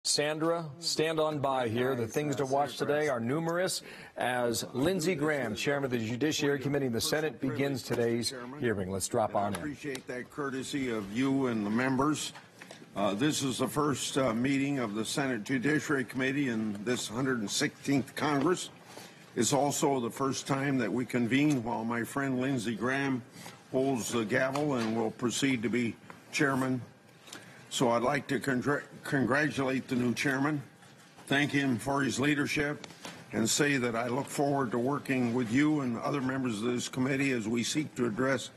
Sandra, stand on by here. The things to watch today are numerous as Lindsey Graham, chairman of the Judiciary Committee in the Senate, begins today's hearing. Let's drop on in. I appreciate that courtesy of you and the members. This is the first meeting of the Senate Judiciary Committee in this 116th Congress. It's also the first time that we convene while my friend Lindsey Graham holds the gavel and will proceed to be chairman. So I'd like to congratulate the new chairman, thank him for his leadership, and say that I look forward to working with you and other members of this committee as we seek to address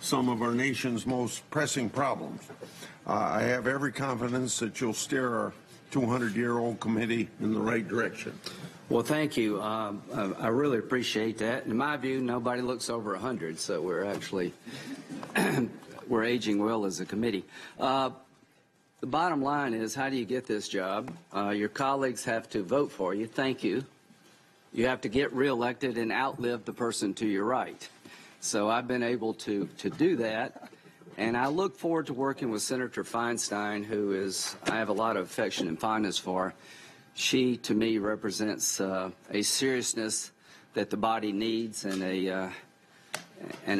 some of our nation's most pressing problems. I have every confidence that you'll steer our 200-year-old committee in the right direction. Well, thank you. I really appreciate that. In my view, nobody looks over 100, so we're actually we're aging well as a committee. The bottom line is, how do you get this job? Your colleagues have to vote for you. Thank you. You have to get reelected and outlive the person to your right. So I've been able to do that, and I look forward to working with Senator Feinstein, who is I have a lot of affection and fondness for. She, to me, represents a seriousness that the body needs and a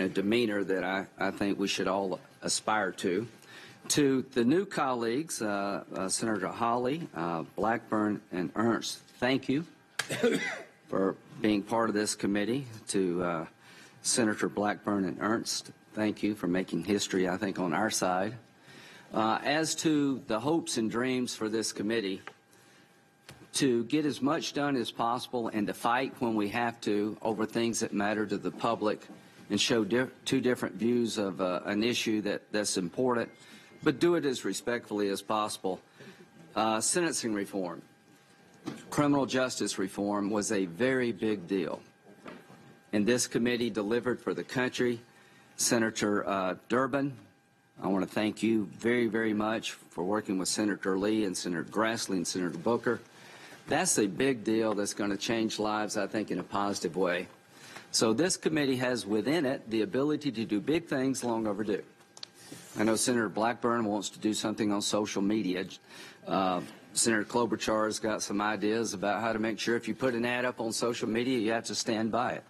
demeanor that I think we should all aspire to. To the new colleagues, Senator Hawley, Blackburn, and Ernst, thank you for being part of this committee. To Senator Blackburn and Ernst, thank you for making history, I think, on our side. As to the hopes and dreams for this committee, to get as much done as possible and to fight when we have to over things that matter to the public and show two different views of an issue that's important, but do it as respectfully as possible. Sentencing reform, criminal justice reform was a very big deal. And this committee delivered for the country. Senator Durbin, I want to thank you very, very much for working with Senator Lee and Senator Grassley and Senator Booker. That's a big deal that's going to change lives, I think, in a positive way. So this committee has within it the ability to do big things long overdue. I know Senator Blackburn wants to do something on social media. Senator Klobuchar's got some ideas about how to make sure if you put an ad up on social media, you have to stand by it.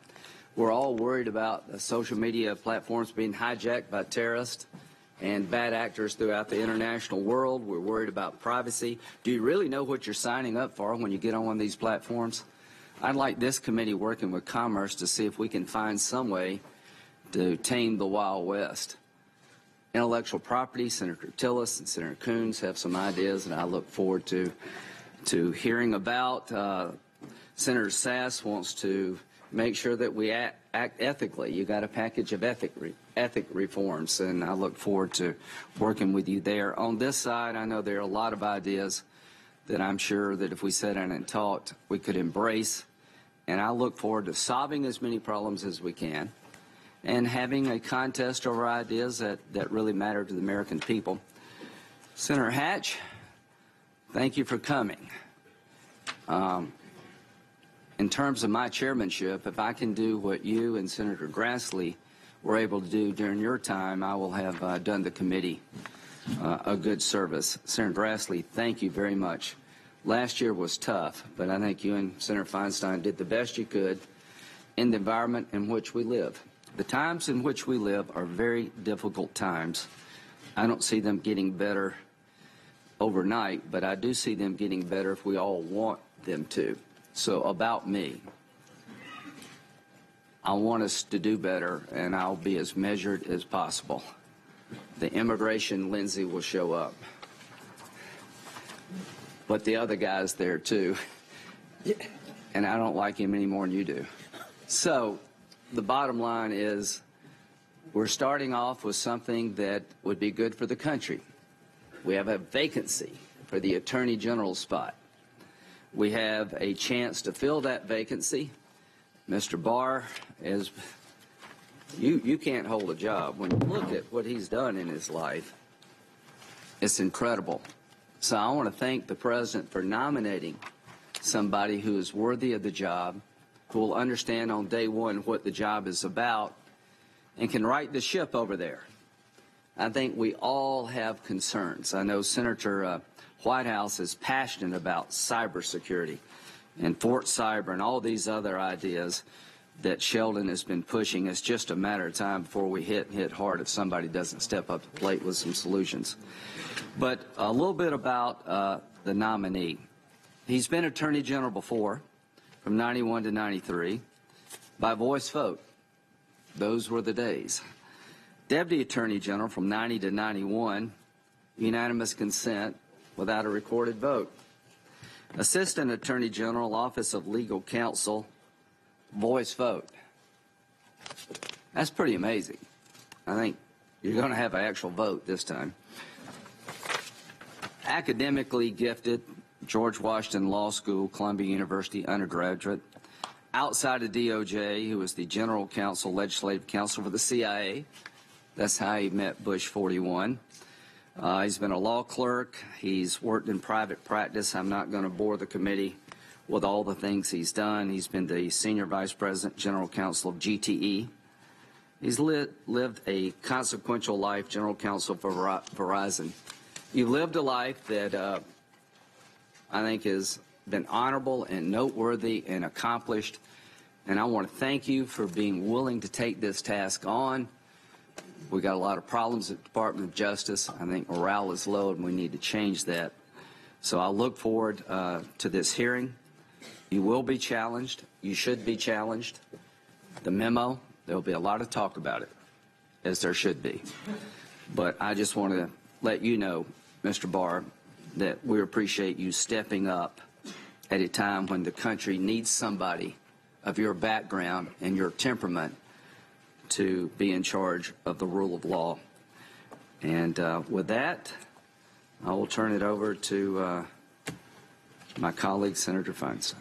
We're all worried about the social media platforms being hijacked by terrorists and bad actors throughout the international world. We're worried about privacy. Do you really know what you're signing up for when you get on one of these platforms? I'd like this committee working with Commerce to see if we can find some way to tame the Wild West. Intellectual property, Senator Tillis and Senator Coons have some ideas, and I look forward to hearing about. Senator Sass wants to make sure that we act ethically. You got a package of ethic reforms, and I look forward to working with you there. On this side, I know there are a lot of ideas that I'm sure that if we sat down and talked, we could embrace, and I look forward to solving as many problems as we can and having a contest over ideas that really matter to the American people. Senator Hatch, thank you for coming. In terms of my chairmanship, if I can do what you and Senator Grassley were able to do during your time, I will have done the committee a good service. Senator Grassley, thank you very much. Last year was tough, but I think you and Senator Feinstein did the best you could in the environment in which we live. The times in which we live are very difficult times. I don't see them getting better overnight, but I do see them getting better if we all want them to. So about me, I want us to do better, and I'll be as measured as possible. The immigration Lindsey will show up, but the other guy's there too, and I don't like him any more than you do. So the bottom line is we're starting off with something that would be good for the country. We have a vacancy for the Attorney General spot. We have a chance to fill that vacancy. Mr. Barr, you can't hold a job. When you look at what he's done in his life, it's incredible. So I want to thank the President for nominating somebody who is worthy of the job, who will understand on day one what the job is about, and can right the ship over there. I think we all have concerns. I know Senator White House is passionate about cybersecurity and Fort Cyber and all these other ideas that Sheldon has been pushing. It's just a matter of time before we hit hard if somebody doesn't step up to the plate with some solutions. But a little bit about the nominee. He's been Attorney General before, from 91 to 93, by voice vote. Those were the days. Deputy Attorney General from 90 to 91, unanimous consent without a recorded vote. Assistant Attorney General, Office of Legal Counsel, voice vote. That's pretty amazing. I think you're going to have an actual vote this time. Academically gifted, George Washington Law School, Columbia University undergraduate. Outside of DOJ, who was the General Counsel, Legislative Counsel for the CIA. That's how he met Bush 41. He's been a law clerk. He's worked in private practice. I'm not going to bore the committee with all the things he's done. He's been the Senior Vice President, General Counsel of GTE. He's lived a consequential life, General Counsel for Verizon. You've lived a life that I think has been honorable and noteworthy and accomplished, and I want to thank you for being willing to take this task on. We got a lot of problems at the Department of Justice. I think morale is low, and we need to change that. So I look forward to this hearing. You will be challenged. You should be challenged. The memo, there will be a lot of talk about it, as there should be. But I just want to let you know, Mr. Barr, that we appreciate you stepping up at a time when the country needs somebody of your background and your temperament to be in charge of the rule of law. And with that, I will turn it over to my colleague, Senator Feinstein.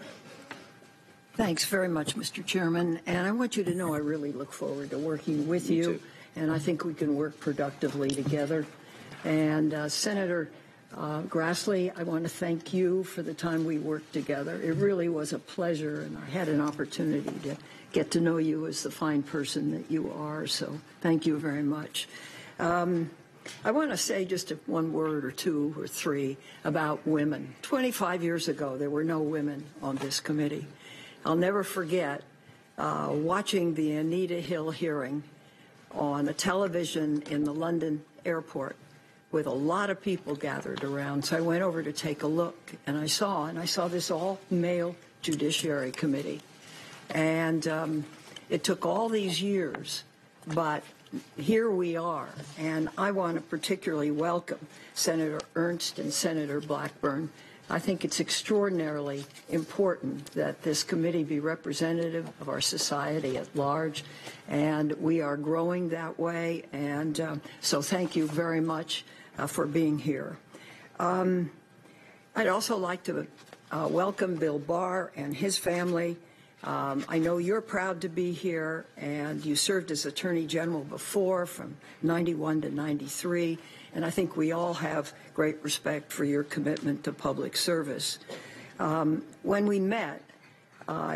Thanks very much, Mr. Chairman. And I want you to know I really look forward to working with you. Too. And I think we can work productively together. And Senator Grassley, I want to thank you for the time we worked together. It really was a pleasure, and I had an opportunity to get to know you as the fine person that you are. So thank you very much. I want to say just one word or two or three about women. 25 years ago, there were no women on this committee. I'll never forget watching the Anita Hill hearing on a television in the London airport with a lot of people gathered around. So I went over to take a look, and I saw this all-male Judiciary Committee. And it took all these years, but here we are. And I want to particularly welcome Senator Ernst and Senator Blackburn. I think it's extraordinarily important that this committee be representative of our society at large, and we are growing that way. And so thank you very much for being here. I'd also like to welcome Bill Barr and his family. I know you're proud to be here, and you served as Attorney General before from 91 to 93, and I think we all have great respect for your commitment to public service. When we met,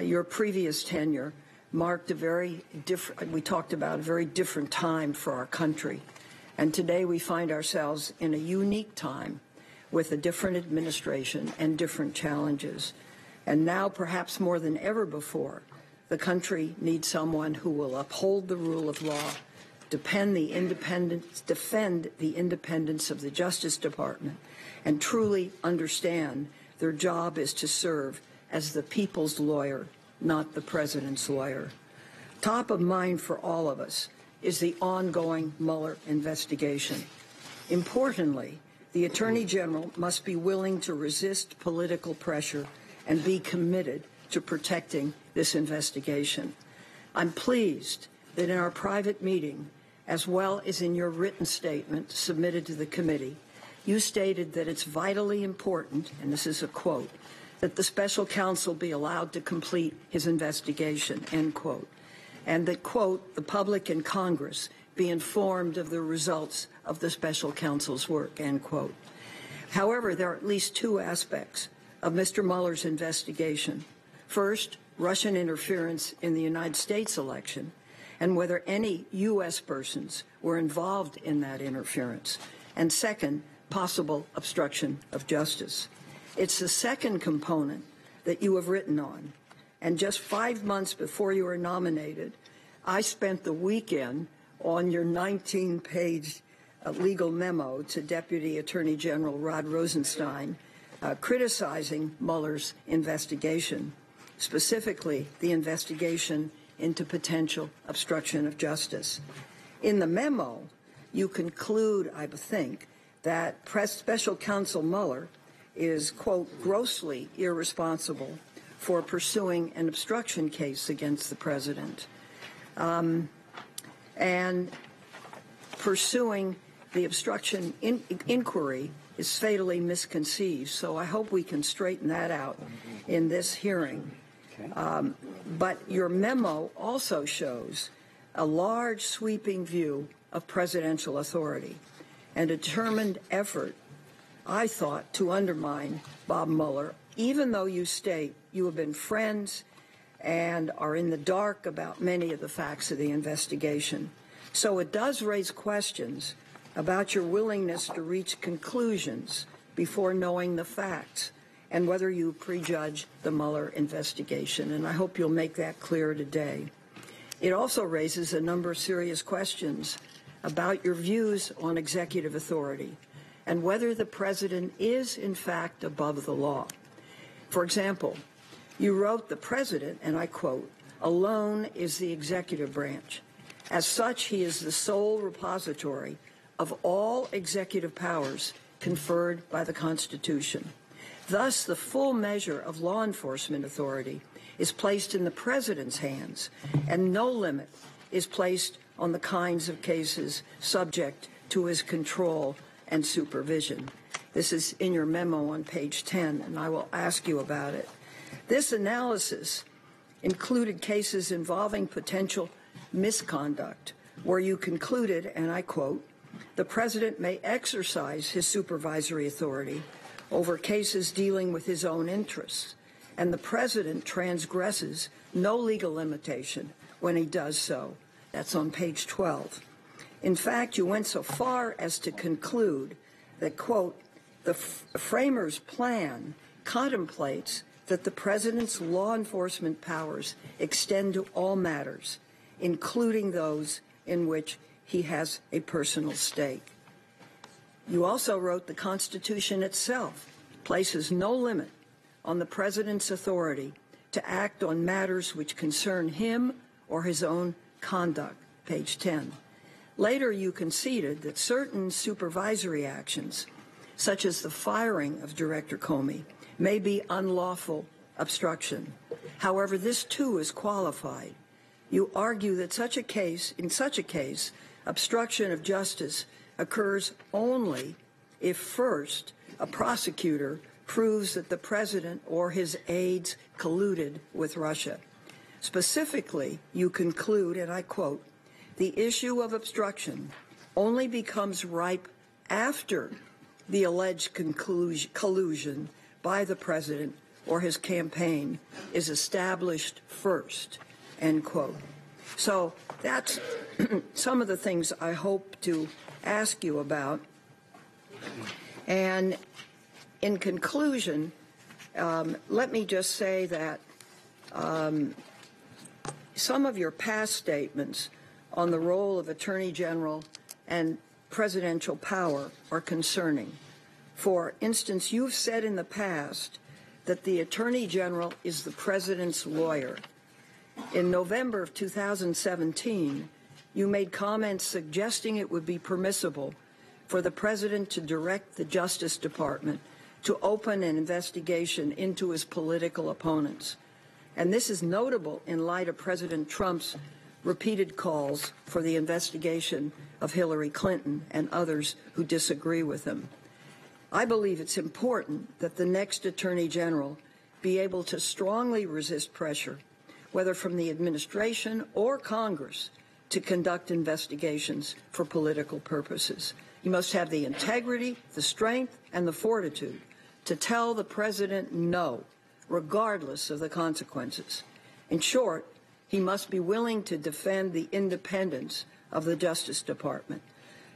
your previous tenure marked a very different, we talked about a very different time for our country, and today we find ourselves in a unique time with a different administration and different challenges. And now, perhaps more than ever before, the country needs someone who will uphold the rule of law, defend the independence of the Justice Department, and truly understand their job is to serve as the people's lawyer, not the president's lawyer. Top of mind for all of us is the ongoing Mueller investigation. Importantly, the Attorney General must be willing to resist political pressure and be committed to protecting this investigation. I'm pleased that in our private meeting, as well as in your written statement submitted to the committee, you stated that it's vitally important, and this is a quote, that the special counsel be allowed to complete his investigation, end quote, and that, quote, the public and Congress be informed of the results of the special counsel's work, end quote. However, there are at least two aspects of Mr. Mueller's investigation. First, Russian interference in the United States election, and whether any U.S. persons were involved in that interference. And second, possible obstruction of justice. It's the second component that you have written on. And just 5 months before you were nominated, I spent the weekend on your 19-page legal memo to Deputy Attorney General Rod Rosenstein criticizing Mueller's investigation, specifically the investigation into potential obstruction of justice. In the memo, you conclude, I think, that Special Counsel Mueller is, quote, grossly irresponsible for pursuing an obstruction case against the president. And pursuing the obstruction inquiry is fatally misconceived. So I hope we can straighten that out in this hearing. But your memo also shows a large, sweeping view of presidential authority and a determined effort, I thought, to undermine Bob Mueller, even though you state you have been friends and are in the dark about many of the facts of the investigation. So it does raise questions about your willingness to reach conclusions before knowing the facts and whether you prejudge the Mueller investigation. And I hope you'll make that clear today. It also raises a number of serious questions about your views on executive authority and whether the president is, in fact, above the law. For example, you wrote, "The president," and I quote, "alone is the executive branch. As such, he is the sole repository of all executive powers conferred by the Constitution. Thus, the full measure of law enforcement authority is placed in the president's hands, and no limit is placed on the kinds of cases subject to his control and supervision." This is in your memo on page 10, and I will ask you about it. This analysis included cases involving potential misconduct, where you concluded, and I quote, "The president may exercise his supervisory authority over cases dealing with his own interests, and the president transgresses no legal limitation when he does so." That's on page 12. In fact, you went so far as to conclude that, quote, "the framers' plan contemplates that the president's law enforcement powers extend to all matters, including those in which he has a personal stake." You also wrote, "The Constitution itself places no limit on the president's authority to act on matters which concern him or his own conduct," page 10. Later, you conceded that certain supervisory actions, such as the firing of Director Comey, may be unlawful obstruction. However, this too is qualified. You argue that in such a case, obstruction of justice occurs only if first a prosecutor proves that the president or his aides colluded with Russia. Specifically, you conclude, and I quote, "The issue of obstruction only becomes ripe after the alleged collusion by the president or his campaign is established first," end quote. So that's some of the things I hope to ask you about. And in conclusion, let me just say that some of your past statements on the role of Attorney General and presidential power are concerning. For instance, you've said in the past that the Attorney General is the president's lawyer. In November of 2017, you made comments suggesting it would be permissible for the president to direct the Justice Department to open an investigation into his political opponents. And this is notable in light of President Trump's repeated calls for the investigation of Hillary Clinton and others who disagree with him. I believe it's important that the next Attorney General be able to strongly resist pressure, whether from the administration or Congress, to conduct investigations for political purposes. He must have the integrity, the strength, and the fortitude to tell the president no, regardless of the consequences. In short, he must be willing to defend the independence of the Justice Department.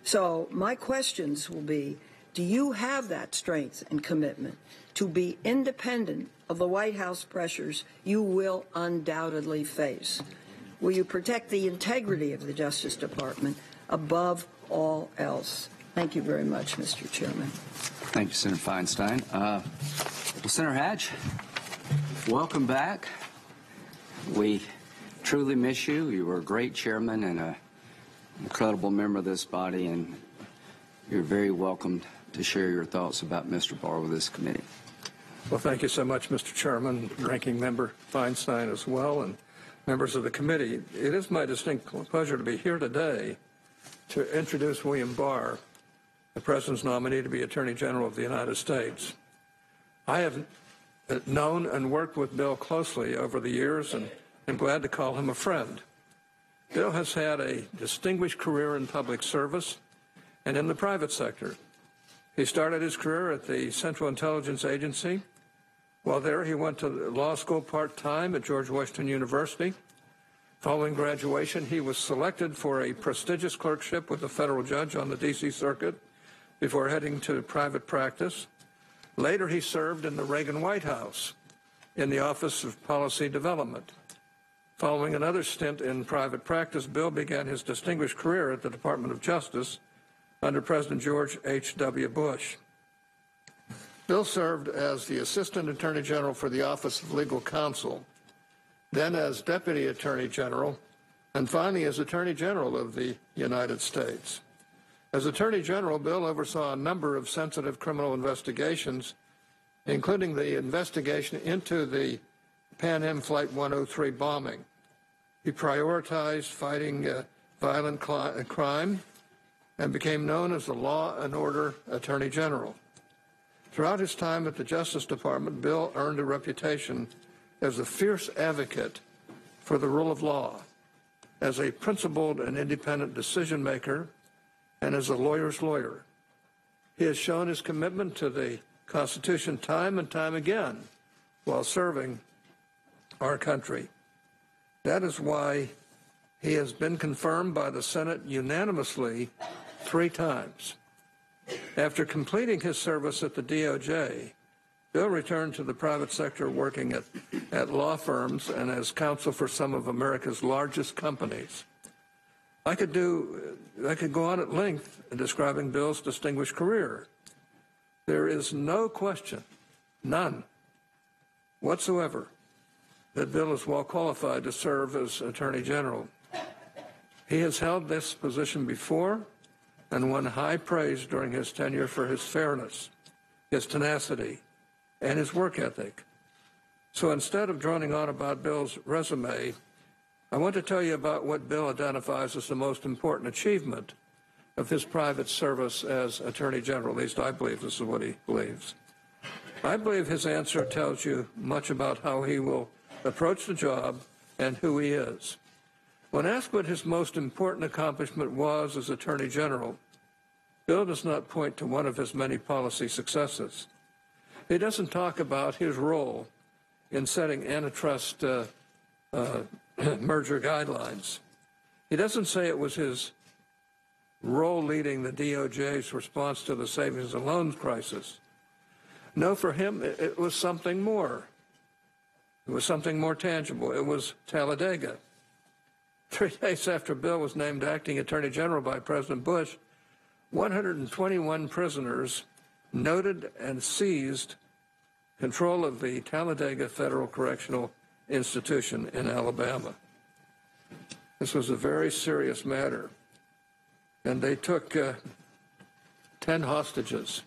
So my questions will be, Do you have that strength and commitment to be independent of the White House pressures you will undoubtedly face? Will you protect the integrity of the Justice Department above all else? Thank you very much, Mr. Chairman. Thank you, Senator Feinstein. Senator Hatch, welcome back. We truly miss you. You were a great chairman and an incredible member of this body, and you're very welcome to share your thoughts about Mr. Barr with this committee. Well, thank you so much, Mr. Chairman, Ranking Member Feinstein as well, and members of the committee. It is my distinct pleasure to be here today to introduce William Barr, the President's nominee to be Attorney General of the United States. I have known and worked with Bill closely over the years, and I'm glad to call him a friend. Bill has had a distinguished career in public service and in the private sector. He started his career at the Central Intelligence Agency. While there, he went to law school part-time at George Washington University. Following graduation, he was selected for a prestigious clerkship with a federal judge on the D.C. Circuit before heading to private practice. Later, he served in the Reagan White House in the Office of Policy Development. Following another stint in private practice, Bill began his distinguished career at the Department of Justice under President George H.W. Bush. Bill served as the Assistant Attorney General for the Office of Legal Counsel, then as Deputy Attorney General, and finally as Attorney General of the United States. As Attorney General, Bill oversaw a number of sensitive criminal investigations, including the investigation into the Pan Am Flight 103 bombing. He prioritized fighting violent crime and became known as the Law and Order Attorney General. Throughout his time at the Justice Department, Bill earned a reputation as a fierce advocate for the rule of law, as a principled and independent decision maker, and as a lawyer's lawyer. He has shown his commitment to the Constitution time and time again while serving our country. That is why he has been confirmed by the Senate unanimously 3 times. After completing his service at the DOJ, Bill returned to the private sector working at law firms and as counsel for some of America's largest companies. I could go on at length in describing Bill's distinguished career. There is no question, none whatsoever, that Bill is well qualified to serve as Attorney General. He has held this position before and won high praise during his tenure for his fairness, his tenacity, and his work ethic. So instead of droning on about Bill's resume, I want to tell you about what Bill identifies as the most important achievement of his private service as Attorney General. At least I believe this is what he believes. I believe his answer tells you much about how he will approach the job and who he is. When asked what his most important accomplishment was as Attorney General, Bill does not point to one of his many policy successes. He doesn't talk about his role in setting antitrust merger guidelines. He doesn't say it was his role leading the DOJ's response to the savings and loans crisis. No, for him, it was something more. It was something more tangible. It was Talladega. 3 days after Bill was named acting Attorney General by President Bush, 121 prisoners noted and seized control of the Talladega Federal Correctional Institution in Alabama. This was a very serious matter, and they took 10 hostages.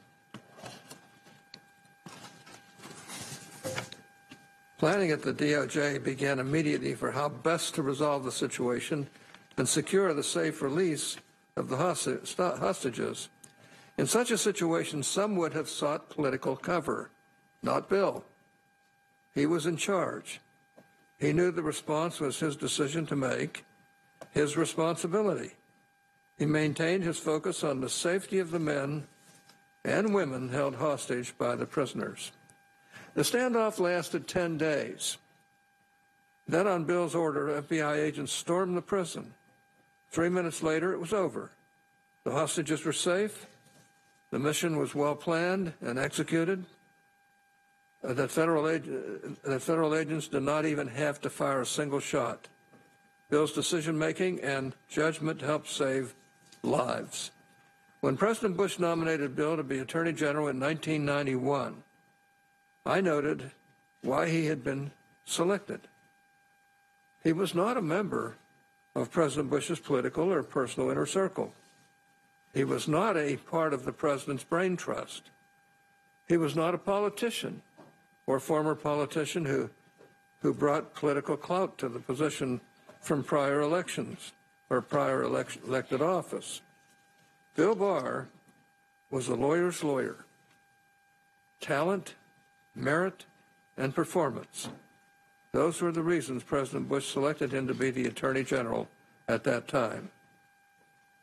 Planning at the DOJ began immediately for how best to resolve the situation and secure the safe release of the hostages. In such a situation, some would have sought political cover, not Bill. He was in charge. He knew the response was his decision to make, his responsibility. He maintained his focus on the safety of the men and women held hostage by the prisoners. The standoff lasted 10 days. Then, on Bill's order, FBI agents stormed the prison. 3 minutes later, it was over. The hostages were safe, The mission was well planned and executed. That federal agents did not even have to fire a single shot. Bill's decision-making and judgment helped save lives. When President Bush nominated Bill to be Attorney General in 1991, I noted why he had been selected. He was not a member of President Bush's political or personal inner circle. He was not a part of the president's brain trust. He was not a politician or former politician who brought political clout to the position from prior elections or prior elected office. Bill Barr was a lawyer's lawyer. Talent, merit, and performance. Those were the reasons President Bush selected him to be the Attorney General at that time.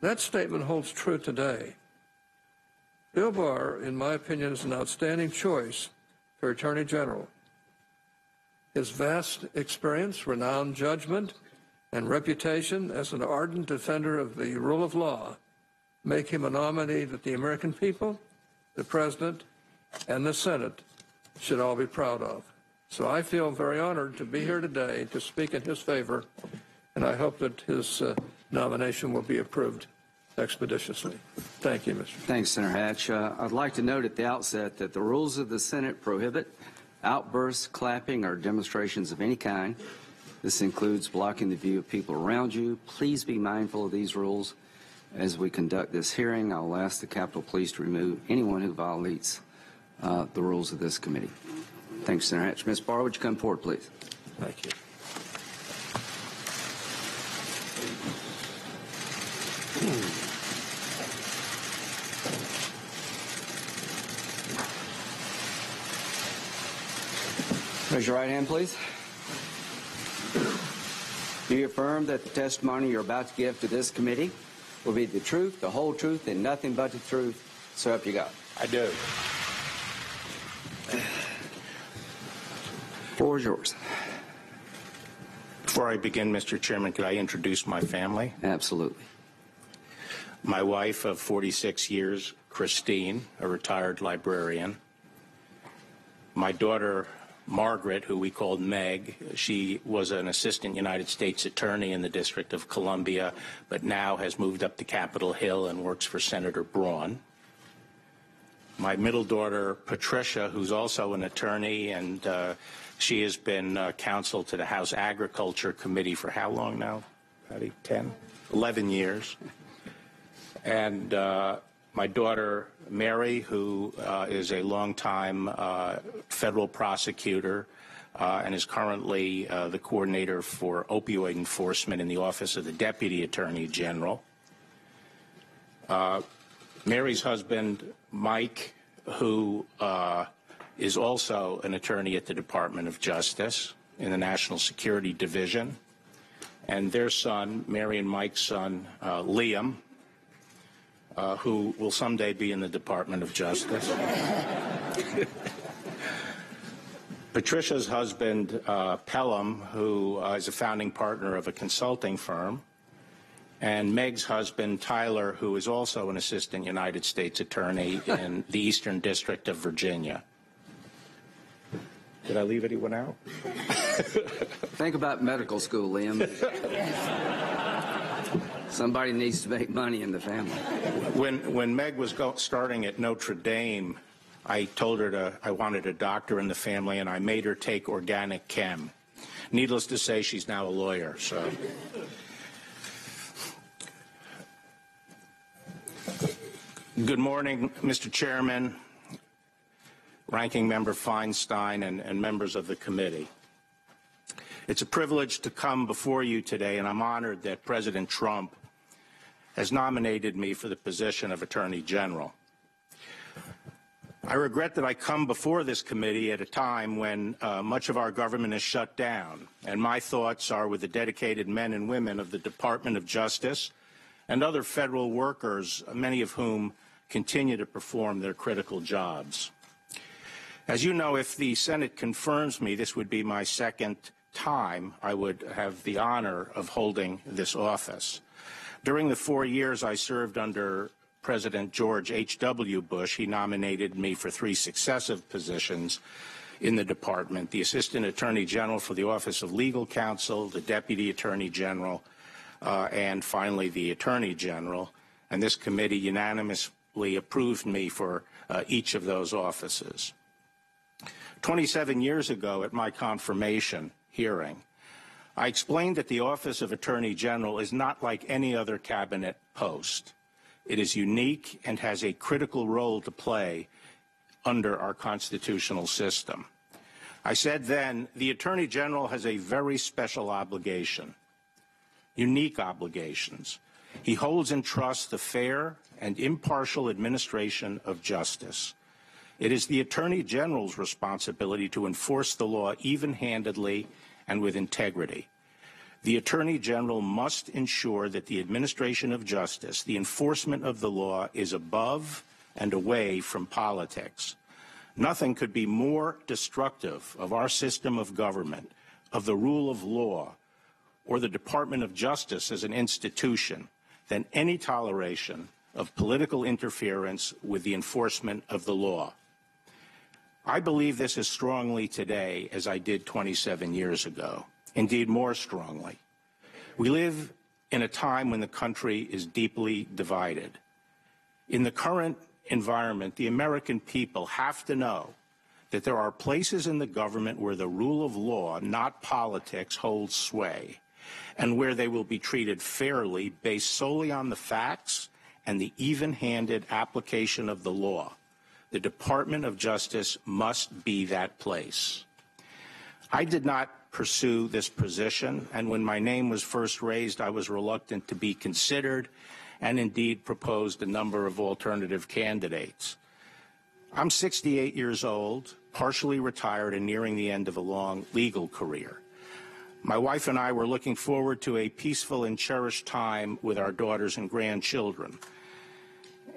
That statement holds true today. Bill Barr, in my opinion, is an outstanding choice for Attorney General. His vast experience, renowned judgment, and reputation as an ardent defender of the rule of law make him a nominee that the American people, the President, and the Senate should all be proud of. So I feel very honored to be here today to speak in his favor, and I hope that his nomination will be approved expeditiously. Thank you, Mr. Thanks, Senator Hatch. I'd like to note at the outset that the rules of the Senate prohibit outbursts, clapping, or demonstrations of any kind. This includes blocking the view of people around you. Please be mindful of these rules. As we conduct this hearing, I will ask the Capitol Police to remove anyone who violates the rules of this committee. Thanks, Senator Hatch. Ms. Barr, would you come forward, please? Thank you. Raise your right hand, please. Do you affirm that the testimony you're about to give to this committee will be the truth, the whole truth, and nothing but the truth? So help you God. I do. The floor is yours. Before I begin, Mr. Chairman, could I introduce my family? Absolutely. My wife of 46 years, Christine, a retired librarian. My daughter, Margaret, who we called Meg, she was an assistant United States attorney in the District of Columbia, but now has moved up to Capitol Hill and works for Senator Braun. My middle daughter, Patricia, who's also an attorney, and she has been counsel to the House Agriculture Committee for how long now, Patty? 10? 11 years. And my daughter, Mary, who is a longtime federal prosecutor and is currently the coordinator for opioid enforcement in the Office of the Deputy Attorney General. Mary's husband, Mike, who is also an attorney at the Department of Justice in the National Security Division, and their son, Mary and Mike's son, Liam, who will someday be in the Department of Justice. Patricia's husband, Pelham, who is a founding partner of a consulting firm, and Meg's husband, Tyler, who is also an assistant United States attorney in the Eastern District of Virginia. Did I leave anyone out? Think about medical school, Liam. Somebody needs to make money in the family. When Meg was starting at Notre Dame, I told her I wanted a doctor in the family, and I made her take organic chem. Needless to say, she's now a lawyer. So, good morning, Mr. Chairman, Ranking Member Feinstein, and members of the committee. It's a privilege to come before you today, and I'm honored that President Trump has nominated me for the position of Attorney General. I regret that I come before this committee at a time when much of our government is shut down, and my thoughts are with the dedicated men and women of the Department of Justice and other federal workers, many of whom continue to perform their critical jobs. As you know, if the Senate confirms me, this would be my second time I would have the honor of holding this office. During the 4 years I served under President George H.W. Bush, he nominated me for 3 successive positions in the department: the Assistant Attorney General for the Office of Legal Counsel, the Deputy Attorney General, and finally the Attorney General. And this committee unanimously approved me for each of those offices. 27 years ago, at my confirmation hearing, I explained that the Office of Attorney General is not like any other cabinet post. It is unique and has a critical role to play under our constitutional system. I said then, the Attorney General has a very special obligation, unique obligations. He holds in trust the fair and impartial administration of justice. It is the Attorney General's responsibility to enforce the law even-handedly and with integrity. The Attorney General must ensure that the administration of justice, the enforcement of the law, is above and away from politics. Nothing could be more destructive of our system of government, of the rule of law, or the Department of Justice as an institution than any toleration of political interference with the enforcement of the law. I believe this as strongly today as I did 27 years ago, indeed more strongly. We live in a time when the country is deeply divided. In the current environment, the American people have to know that there are places in the government where the rule of law, not politics, holds sway, and where they will be treated fairly based solely on the facts and the even-handed application of the law. The Department of Justice must be that place. I did not pursue this position, and when my name was first raised, I was reluctant to be considered and indeed proposed a number of alternative candidates. I'm 68 years old, partially retired, and nearing the end of a long legal career. My wife and I were looking forward to a peaceful and cherished time with our daughters and grandchildren.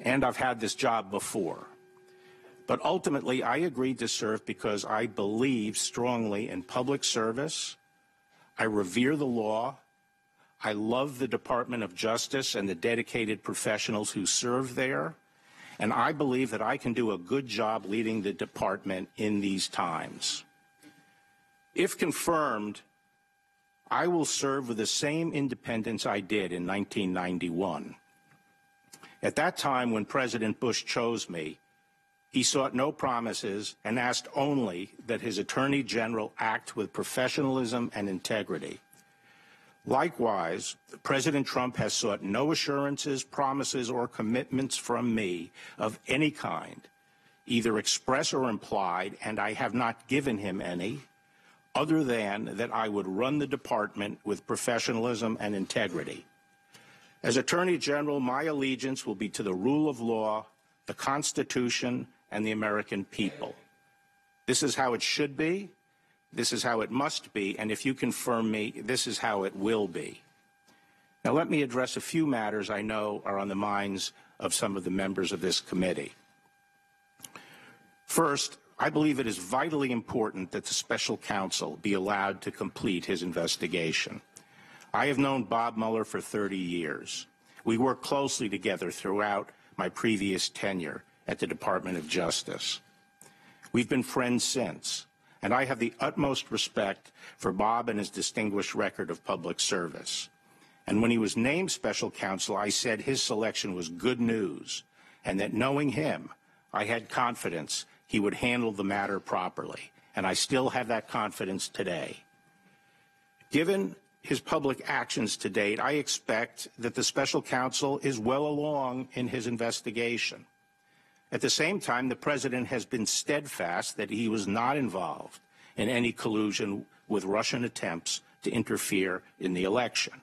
And I've had this job before. But ultimately, I agreed to serve because I believe strongly in public service. I revere the law. I love the Department of Justice and the dedicated professionals who serve there. And I believe that I can do a good job leading the department in these times. If confirmed, I will serve with the same independence I did in 1991. At that time, when President Bush chose me, he sought no promises and asked only that his Attorney General act with professionalism and integrity. Likewise, President Trump has sought no assurances, promises, or commitments from me of any kind, either express or implied, and I have not given him any, other than that I would run the department with professionalism and integrity. As Attorney General, my allegiance will be to the rule of law, the Constitution, and the American people. This is how it should be. This is how it must be. And if you confirm me, this is how it will be. Now, let me address a few matters I know are on the minds of some of the members of this committee. First, I believe it is vitally important that the special counsel be allowed to complete his investigation. I have known Bob Mueller for 30 years. We worked closely together throughout my previous tenure at the Department of Justice. We've been friends since, and I have the utmost respect for Bob and his distinguished record of public service. And when he was named special counsel, I said his selection was good news, and that knowing him, I had confidence he would handle the matter properly, and I still have that confidence today. Given his public actions to date, I expect that the special counsel is well along in his investigation. At the same time, the President has been steadfast that he was not involved in any collusion with Russian attempts to interfere in the election.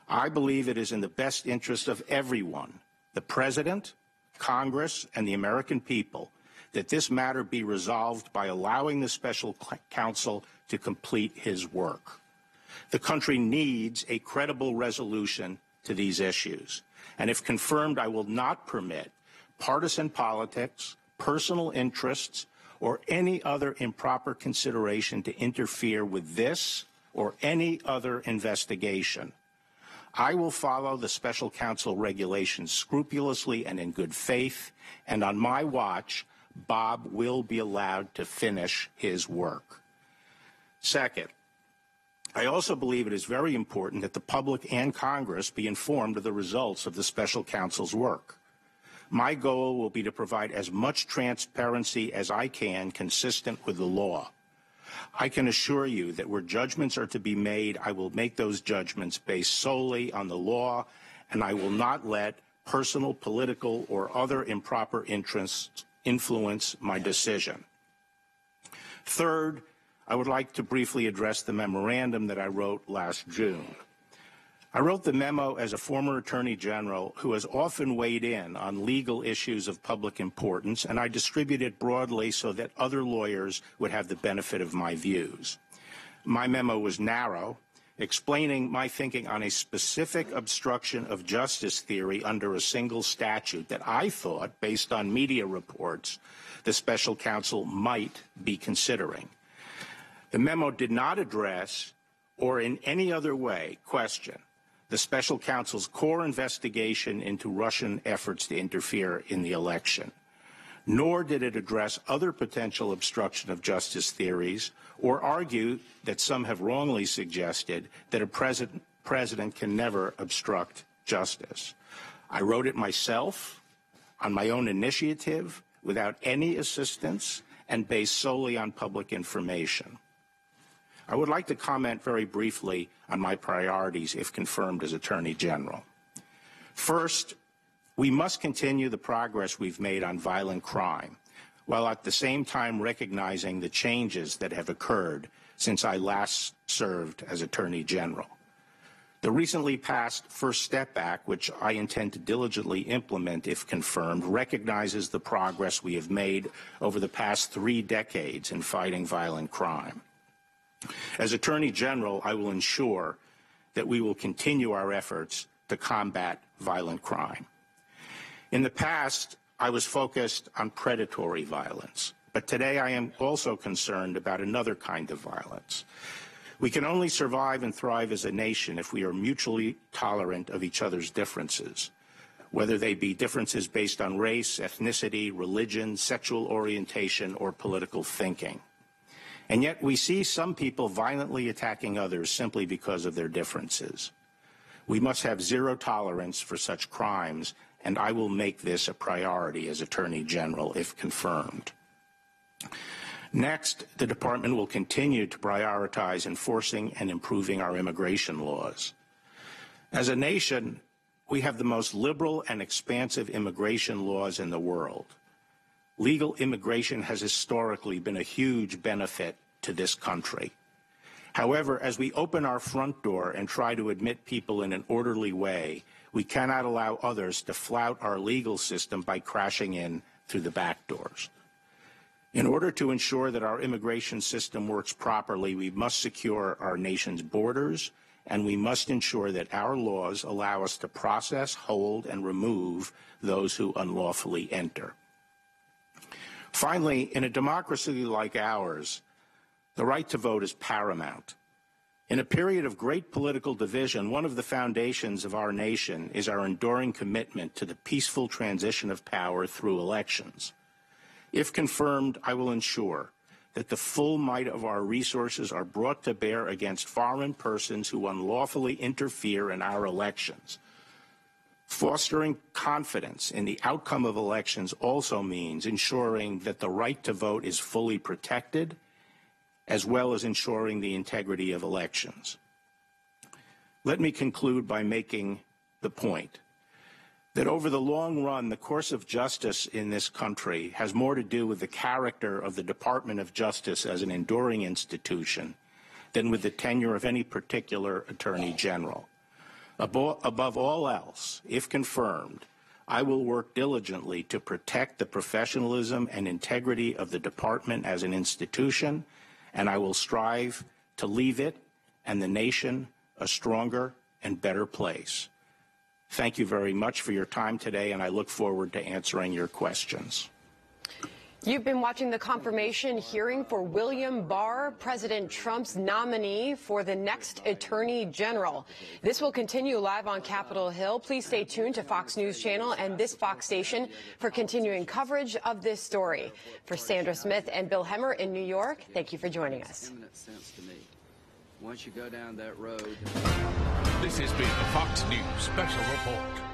I believe it is in the best interest of everyone, the President, Congress, and the American people, that this matter be resolved by allowing the special counsel to complete his work. The country needs a credible resolution to these issues. And if confirmed, I will not permit partisan politics, personal interests, or any other improper consideration to interfere with this or any other investigation. I will follow the special counsel regulations scrupulously and in good faith, and on my watch, Bob will be allowed to finish his work. Second, I also believe it is very important that the public and Congress be informed of the results of the special counsel's work. My goal will be to provide as much transparency as I can consistent with the law. I can assure you that where judgments are to be made, I will make those judgments based solely on the law, and I will not let personal, political, or other improper interests influence my decision. Third, I would like to briefly address the memorandum that I wrote last June. I wrote the memo as a former Attorney General who has often weighed in on legal issues of public importance, and I distributed it broadly so that other lawyers would have the benefit of my views. My memo was narrow, explaining my thinking on a specific obstruction of justice theory under a single statute that I thought, based on media reports, the special counsel might be considering. The memo did not address or in any other way question the special counsel's core investigation into Russian efforts to interfere in the election, nor did it address other potential obstruction of justice theories or argue that some have wrongly suggested that a president can never obstruct justice. I wrote it myself on my own initiative without any assistance and based solely on public information. I would like to comment very briefly on my priorities if confirmed as Attorney General. First, we must continue the progress we've made on violent crime, while at the same time recognizing the changes that have occurred since I last served as Attorney General. The recently passed First Step Act, which I intend to diligently implement if confirmed, recognizes the progress we have made over the past 3 decades in fighting violent crime. As Attorney General, I will ensure that we will continue our efforts to combat violent crime. In the past, I was focused on predatory violence, but today I am also concerned about another kind of violence. We can only survive and thrive as a nation if we are mutually tolerant of each other's differences, whether they be differences based on race, ethnicity, religion, sexual orientation, or political thinking. And yet we see some people violently attacking others simply because of their differences. We must have zero tolerance for such crimes, and I will make this a priority as Attorney General if confirmed. Next, the Department will continue to prioritize enforcing and improving our immigration laws. As a nation, we have the most liberal and expansive immigration laws in the world. Legal immigration has historically been a huge benefit to this country. However, as we open our front door and try to admit people in an orderly way, we cannot allow others to flout our legal system by crashing in through the back doors. In order to ensure that our immigration system works properly, we must secure our nation's borders, and we must ensure that our laws allow us to process, hold, and remove those who unlawfully enter. Finally, in a democracy like ours, the right to vote is paramount. In a period of great political division, one of the foundations of our nation is our enduring commitment to the peaceful transition of power through elections. If confirmed, I will ensure that the full might of our resources are brought to bear against foreign persons who unlawfully interfere in our elections. Fostering confidence in the outcome of elections also means ensuring that the right to vote is fully protected, as well as ensuring the integrity of elections. Let me conclude by making the point that over the long run, the course of justice in this country has more to do with the character of the Department of Justice as an enduring institution than with the tenure of any particular Attorney General. Above all else, if confirmed, I will work diligently to protect the professionalism and integrity of the department as an institution, and I will strive to leave it and the nation a stronger and better place. Thank you very much for your time today, and I look forward to answering your questions. You've been watching the confirmation hearing for William Barr, President Trump's nominee for the next Attorney General. This will continue live on Capitol Hill. Please stay tuned to Fox News Channel and this Fox station for continuing coverage of this story. For Sandra Smith and Bill Hemmer in New York, thank you for joining us. Eminent sense to me. Once you go down that road. This has been a Fox News Special Report.